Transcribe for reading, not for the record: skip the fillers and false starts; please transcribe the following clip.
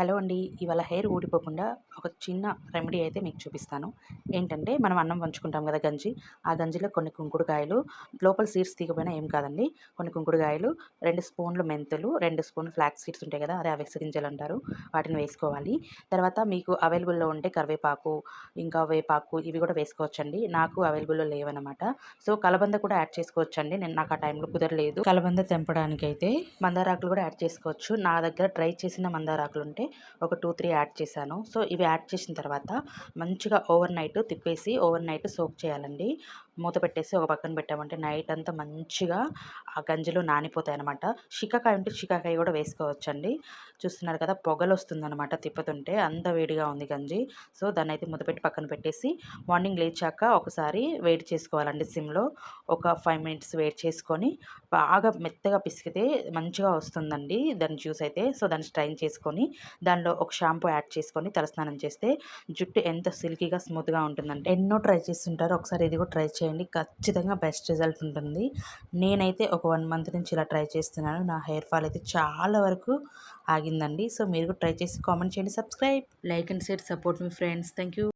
Hello అండి. ఇవాళ hair ఊడిపోకుండా ఒక చిన్న రెమెడీ అయితే మీకు చూపిస్తాను. ఏంటంటే మనం అన్నం వంచుకుంటాం కదా గంజి. ఆ గంజిలో కొన్ని కుంకుడుకాయలు, లోపల సీడ్స్ తీయకపోయినా ఏం కాదండి. కొన్ని కుంకుడుకాయలు, 2 స్పూన్లు మెంతులు, 2 స్పూన్లు ఫ్లాక్స్ సీడ్స్ ఉంటాయి కదా! అదే అవిసె గింజలంటారు. వాటిని వేసుకోవాలి. తర్వాత మీకు అవైలబుల్‌లో ఉంటే కరివేపాకు, ఇంకా వేపాకు ఇవి కూడా వేసుకోవచ్చండి. నాకు అవైలబుల్‌లో లేవనమాట. సో, కలబంద కూడా యాడ్ చేసుకోవచ్చండి. నాకు ఆ టైంలో కుదరలేదు. కలబంద తెంపడానికైతే మందారాకులు కూడా యాడ్ చేసుకోవచ్చు. నా దగ్గర డ్రై చేసిన మందారాకులుంటే ఒక 2, 3 యాడ్ చేశాను. సో, ఇవి యాడ్ చేసిన తర్వాత మంచిగా ఓవర్ నైట్ తిప్పేసి ఓవర్ నైట్ సోక్ చేయాలండి. మూత పెట్టేసి ఒక పక్కన పెట్టామంటే నైట్ అంతా మంచిగా ఆ గంజిలో నానిపోతాయన్నమాట. షికాకాయ ఉంటే షికాకాయ కూడా వేసుకోవచ్చండి. చూస్తున్నారు కదా! పొగలొస్తుందనమాట తిప్పుతుంటే. అంత వేడిగా ఉంది గంజి. సో, దాన్నైతే మూత పెట్టి పక్కన పెట్టేసి మార్నింగ్ లేచాక ఒకసారి వేడి చేసుకోవాలండి సిమ్‌లో. ఒక 5 మినిట్స్ వేడి చేసుకొని బాగా మెత్తగా పిసికితే మంచిగా వస్తుందండి దాని జ్యూస్ అయితే. సో, దాన్ని స్ట్రైన్ చేసుకొని దానిలో ఒక షాంపూ యాడ్ చేసుకొని తలస్నానం చేస్తే జుట్టు ఎంత సిల్కీగా స్మూత్‌గా ఉంటుందంటే ఎన్నో ట్రై చేస్తుంటారు. ఒకసారి ఇది కూడా ట్రై చేయండి. ఖచ్చితంగా బెస్ట్ రిజల్ట్ ఉంటుంది. నేనైతే ఒక 1 మంత్ నుంచి ఇలా ట్రై చేస్తున్నాను. నా హెయిర్ ఫాల్ అయితే చాలా వరకు ఆగిందండి. సో, మీరు కూడా ట్రై చేసి కామెంట్ చేయండి. Subscribe, like and share, support me friends. Thank you.